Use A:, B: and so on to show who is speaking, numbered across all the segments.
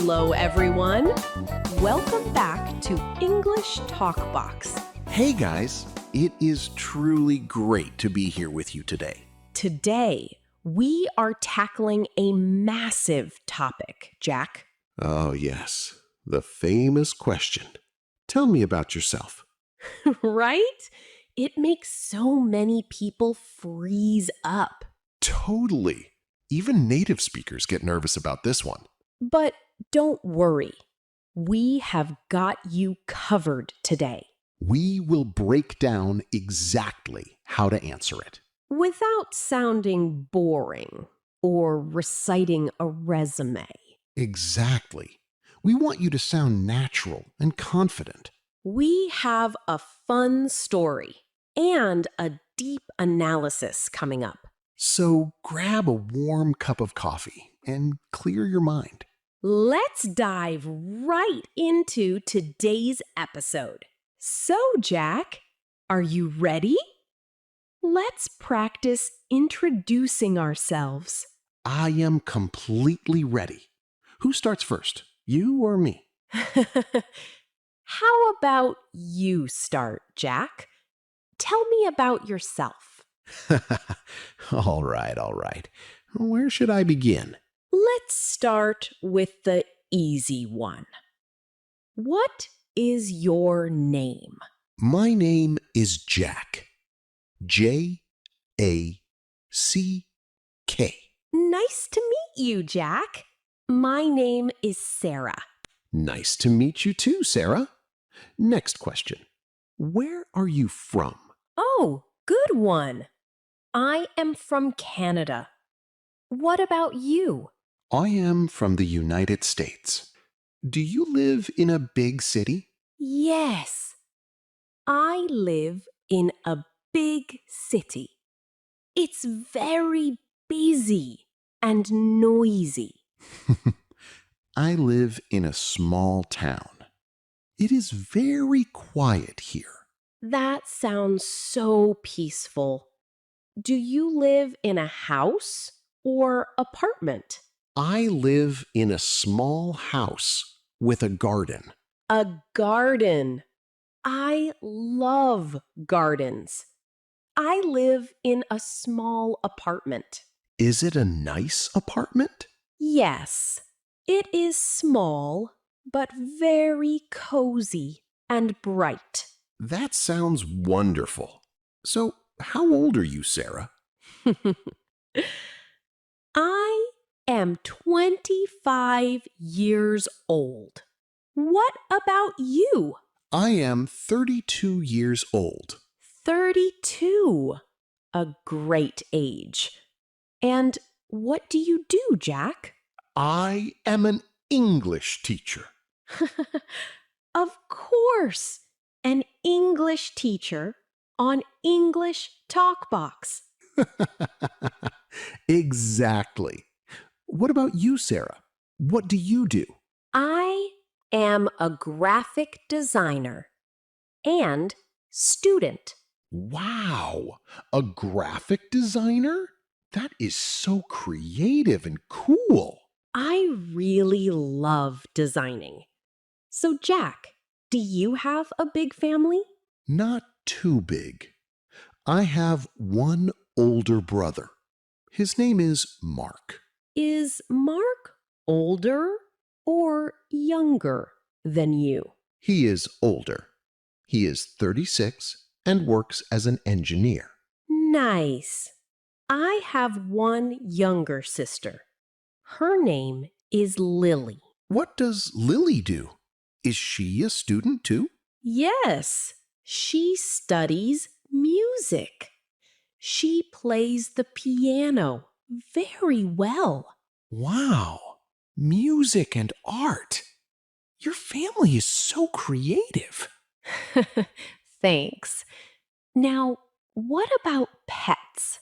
A: Hello, everyone. Welcome back to English Talkbox.
B: Hey guys, it is truly great to be here with you today.
A: Today, we are tackling a massive topic, Jack.
B: Oh yes, the famous question. Tell me about yourself.
A: Right? It makes so many people freeze up.
B: Totally. Even native speakers get nervous about this one.
A: But don't worry. We have got you covered today.
B: We will break down exactly how to answer it.
A: Without sounding boring or reciting a resume.
B: Exactly. We want you to sound natural and confident.
A: We have a fun story and a deep analysis coming up.
B: So grab a warm cup of coffee and clear your mind.
A: Let's dive right into today's episode. So, Jack, are you ready? Let's practice introducing ourselves.
B: I am completely ready. Who starts first, you or me?
A: How about you start, Jack? Tell me about yourself.
B: All right. Where should I begin?
A: Let's start with the easy one. What is your name?
B: My name is Jack. J-A-C-K.
A: Nice to meet you, Jack. My name is Sarah.
B: Nice to meet you too, Sarah. Next question. Where are you from?
A: Oh, good one. I am from Canada. What about you?
B: I am from the United States. Do you live in a big city?
A: Yes, I live in a big city. It's very busy and noisy.
B: I live in a small town. It is very quiet here.
A: That sounds so peaceful. Do you live in a house or apartment?
B: I live in a small house with a garden.
A: A garden. I love gardens. I live in a small apartment.
B: Is it a nice apartment?
A: Yes, it is small, but very cozy and bright.
B: That sounds wonderful. So, how old are you, Sarah?
A: I am 25 years old. What about you?
B: I am 32 years old.
A: 32. A great age. And what do you do, Jack?
B: I am an English teacher.
A: Of course, an English teacher on English Talkbox.
B: Exactly. What about you, Sarah? What do you do?
A: I am a graphic designer and student.
B: Wow, a graphic designer? That is so creative and cool.
A: I really love designing. So, Jack, do you have a big family?
B: Not too big. I have one older brother. His name is Mark.
A: Is Mark older or younger than you?
B: He is older. He is 36 and works as an engineer.
A: Nice. I have one younger sister. Her name is Lily.
B: What does Lily do? Is she a student too?
A: Yes, she studies music. She plays the piano very well.
B: Wow, music and art. Your family is so creative.
A: Thanks. Now, what about pets?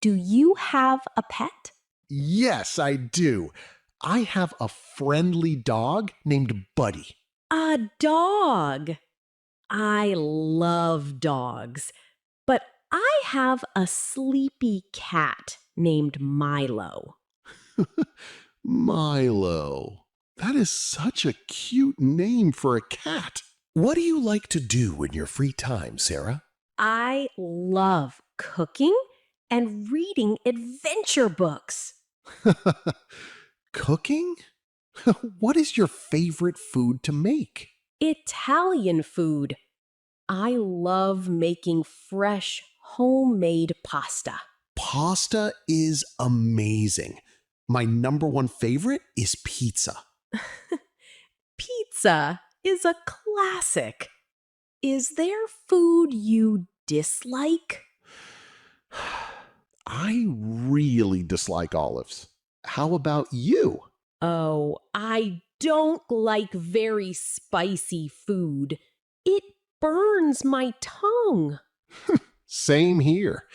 A: Do you have a pet?
B: Yes, I do. I have a friendly dog named Buddy.
A: A dog. I love dogs, but I have a sleepy cat named Milo.
B: Milo. That is such a cute name for a cat. What do you like to do in your free time, Sarah?
A: I love cooking and reading adventure books.
B: Cooking? What is your favorite food to make?
A: Italian food. I love making fresh, homemade pasta.
B: Pasta is amazing. My number one favorite is pizza.
A: Pizza is a classic. Is there food you dislike?
B: I really dislike olives. How about you?
A: Oh, I don't like very spicy food. It burns my tongue.
B: Same here.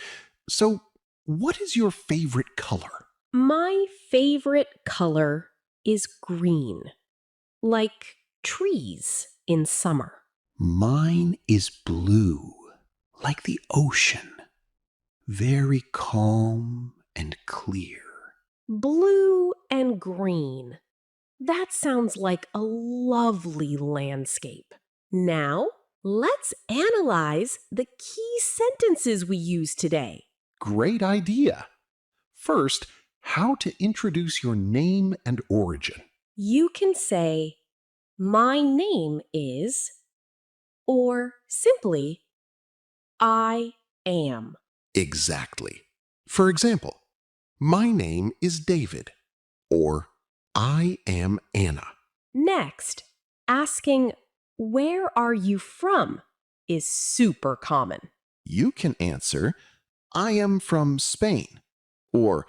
B: So, what is your favorite color?
A: My favorite color is green, like trees in summer.
B: Mine is blue, like the ocean. Very calm and clear.
A: Blue and green. That sounds like a lovely landscape. Now, let's analyze the key sentences we use today.
B: Great idea. First, how to introduce your name and origin.
A: You can say, "My name is," or simply, "I am."
B: Exactly. For example, my name is David, or I am Anna.
A: Next, asking, "Where are you from?" is super common.
B: You can answer, I am from Spain, or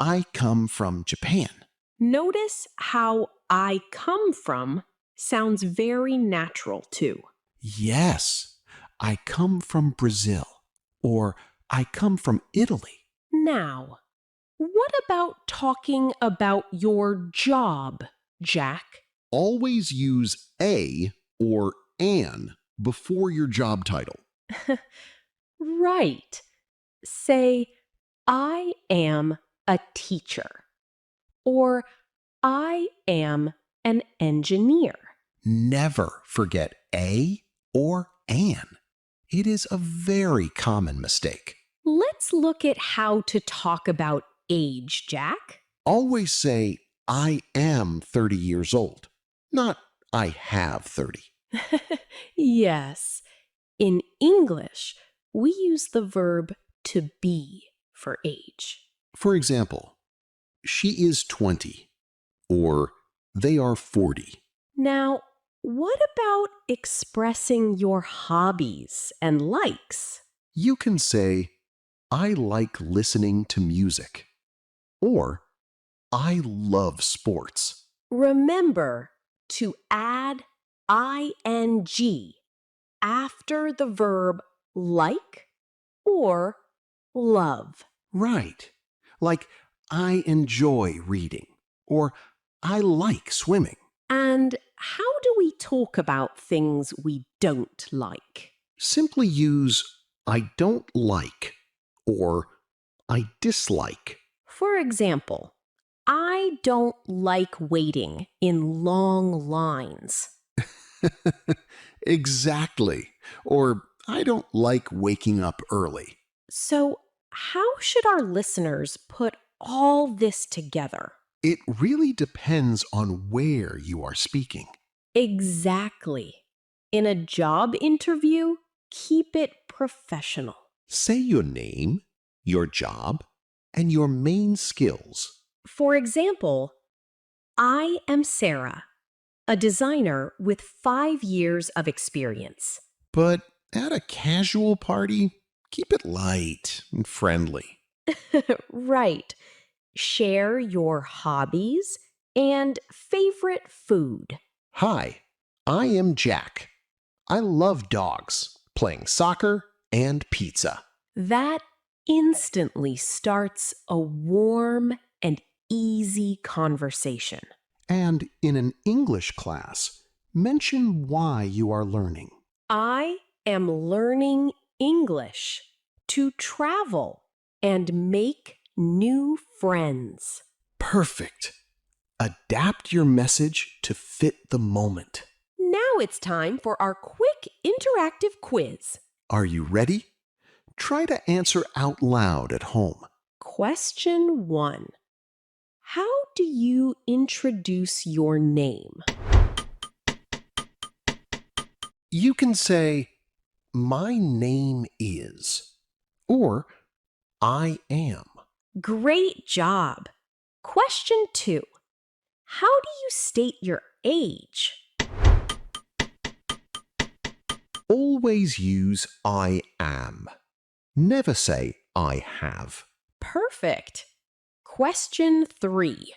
B: I come from Japan.
A: Notice how "I come from" sounds very natural too.
B: Yes, I come from Brazil, or I come from Italy.
A: Now, what about talking about your job, Jack?
B: Always use a or an before your job title.
A: Right. Say, "I am a teacher," or "I am an engineer."
B: Never forget a or an. It is a very common mistake.
A: Let's look at how to talk about age, Jack.
B: Always say, I am 30 years old, not I have 30.
A: Yes. In English, we use the verb to be for age.
B: For example, she is 20, or they are 40.
A: Now, what about expressing your hobbies and likes?
B: You can say, I like listening to music, or I love sports.
A: Remember to add ing after the verb like or love.
B: Right. Like, I enjoy reading, or I like swimming.
A: And how do we talk about things we don't like?
B: Simply use I don't like or I dislike.
A: For example, I don't like waiting in long lines.
B: Exactly. Or I don't like waking up early.
A: So, how should our listeners put all this together?
B: It really depends on where you are speaking.
A: Exactly. In a job interview, keep it professional.
B: Say your name, your job, and your main skills.
A: For example, "I am Sarah, a designer with 5 years of experience."
B: But at a casual party, keep it light and friendly.
A: Right. Share your hobbies and favorite food.
B: Hi, I am Jack. I love dogs, playing soccer, and pizza.
A: That instantly starts a warm and easy conversation.
B: And in an English class, mention why you are learning.
A: I am learning English to travel and make new friends.
B: Perfect. Adapt your message to fit the moment.
A: Now it's time for our quick interactive quiz.
B: Are you ready? Try to answer out loud at home.
A: Question 1. How do you introduce your name?
B: You can say, "My name is," or "I am."
A: Great job. Question 2. How do you state your age?
B: Always use "I am." Never say "I have."
A: Perfect. Question 3.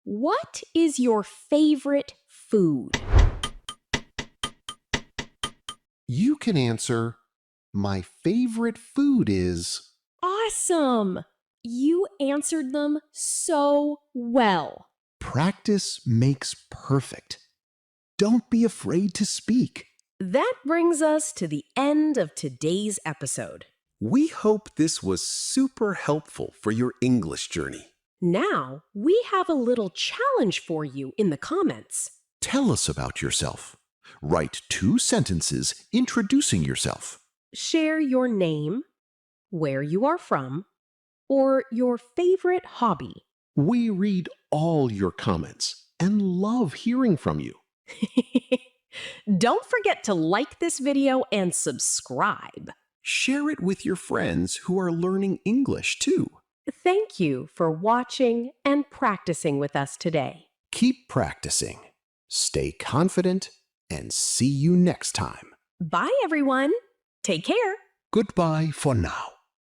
A: What is your favorite food?
B: You can answer, "My favorite food is."
A: Awesome! You answered them so well.
B: Practice makes perfect. Don't be afraid to speak.
A: That brings us to the end of today's episode.
B: We hope this was super helpful for your English journey.
A: Now, we have a little challenge for you in the comments.
B: Tell us about yourself. Write 2 sentences introducing yourself.
A: Share your name, where you are from, or your favorite hobby.
B: We read all your comments and love hearing from you.
A: Don't forget to like this video and subscribe.
B: Share it with your friends who are learning English too.
A: Thank you for watching and practicing with us today.
B: Keep practicing. Stay confident and see you next time.
A: Bye, everyone. Take care.
B: Goodbye for now.